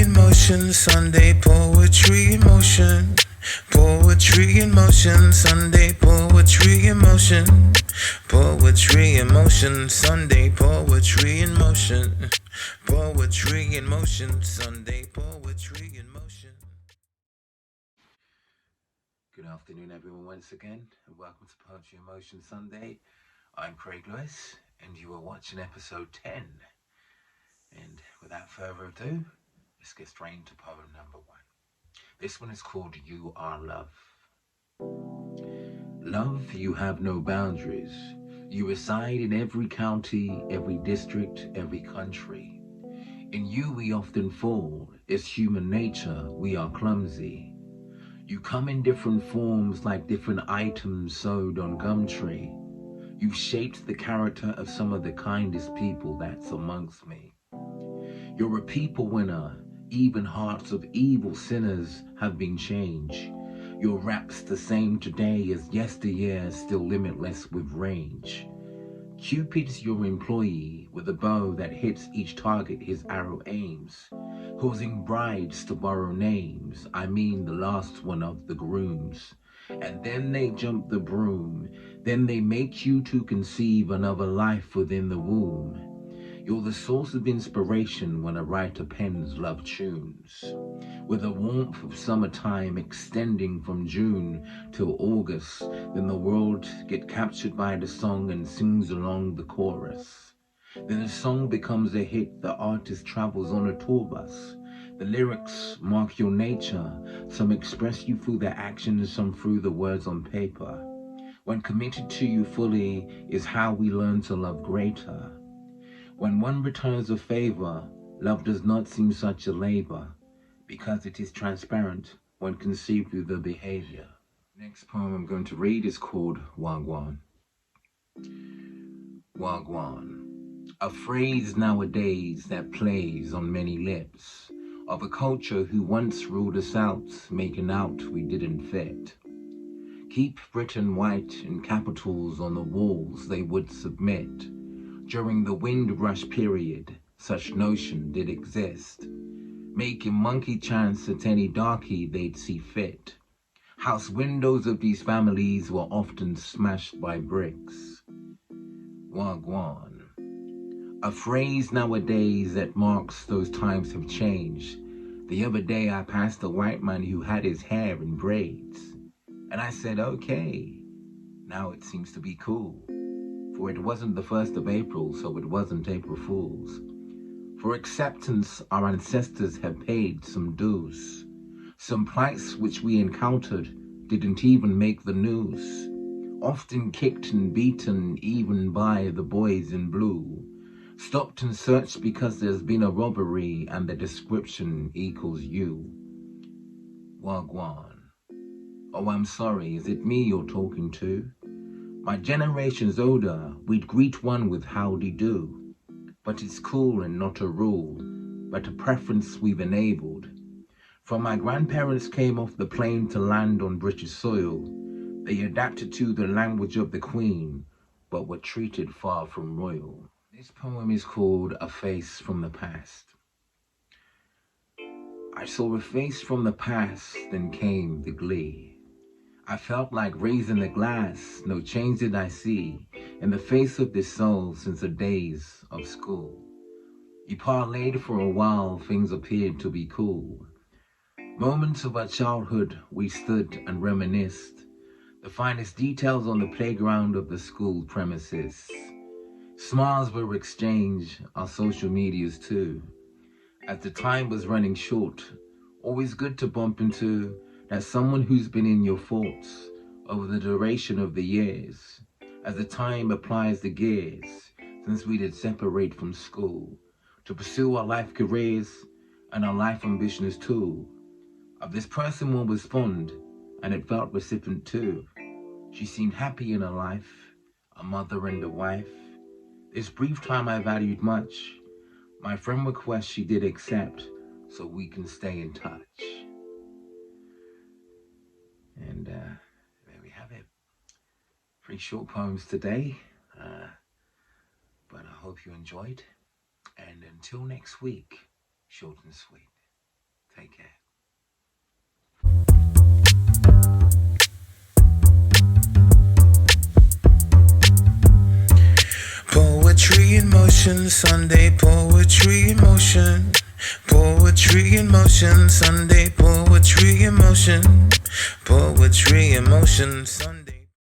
in motion, Sunday poetry in motion. Poetry in motion, Sunday poetry in motion. Poetry in motion, Sunday poetry in motion. Poetry in motion, Sunday poetry in motion. Good afternoon, everyone, once again, and welcome to Poetry in Motion Sunday. I'm Craig Lewis, and you are watching episode 10. And without further ado, let's get straight into poem number 1. This one is called You Are Love. Love, you have no boundaries. You reside in every county, every district, every country. In you we often fall. It's human nature, we are clumsy. You come in different forms like different items sewed on Gumtree. You've shaped the character of some of the kindest people that's amongst me. You're a people winner. Even hearts of evil sinners have been changed. Your rap's the same today as yesteryear, still limitless with range. Cupid's your employee with a bow that hits each target his arrow aims, causing brides to borrow names, I mean the last one of the grooms. And then they jump the broom, then they make you to conceive another life within the womb. You're the source of inspiration when a writer pens love tunes, with the warmth of summertime extending from June till August. Then the world get captured by the song and sings along the chorus. Then the song becomes a hit, the artist travels on a tour bus. The lyrics mark your nature, some express you through their actions, some through the words on paper. When committed to you fully is how we learn to love greater. When one returns a favor, love does not seem such a labor, because it is transparent when conceived through the behavior. Next poem I'm going to read is called Wagwan. Wagwan, a phrase nowadays that plays on many lips, of a culture who once ruled us out, making out we didn't fit. Keep Britain white in capitals on the walls they would submit. During the Windrush period, such notion did exist, making monkey chants at any darky they'd see fit. House windows of these families were often smashed by bricks. Wagwan, a phrase nowadays that marks those times have changed. The other day I passed a white man who had his hair in braids, and I said, okay, now it seems to be cool. For it wasn't the 1st of April, so it wasn't April Fool's. For acceptance, our ancestors have paid some dues. Some plights which we encountered didn't even make the news. Often kicked and beaten even by the boys in blue. Stopped and searched because there's been a robbery and the description equals you. Wagwan. Oh, I'm sorry, is it me you're talking to? My generation's older, we'd greet one with howdy do. But it's cool and not a rule, but a preference we've enabled. From my grandparents came off the plane to land on British soil. They adapted to the language of the Queen, but were treated far from royal. This poem is called A Face from the Past. I saw a face from the past, then came the glee. I felt like raising the glass, no change did I see in the face of this soul since the days of school. You parlayed for a while, things appeared to be cool. Moments of our childhood we stood and reminisced, the finest details on the playground of the school premises. Smiles were exchanged, our social medias too. As the time was running short, always good to bump into that someone who's been in your thoughts over the duration of the years, as the time applies the gears, since we did separate from school, to pursue our life careers and our life ambitions too. Of this person one was fond, and it felt recipient too. She seemed happy in her life, a mother and a wife. This brief time I valued much. My friend request she did accept, so we can stay in touch. And there we have it. 3 short poems today, but I hope you enjoyed. And until next week, short and sweet. Take care. Poetry in motion, Sunday poetry in motion. Poetry in motion, Sunday poetry in motion. Poetry in motion, Sunday.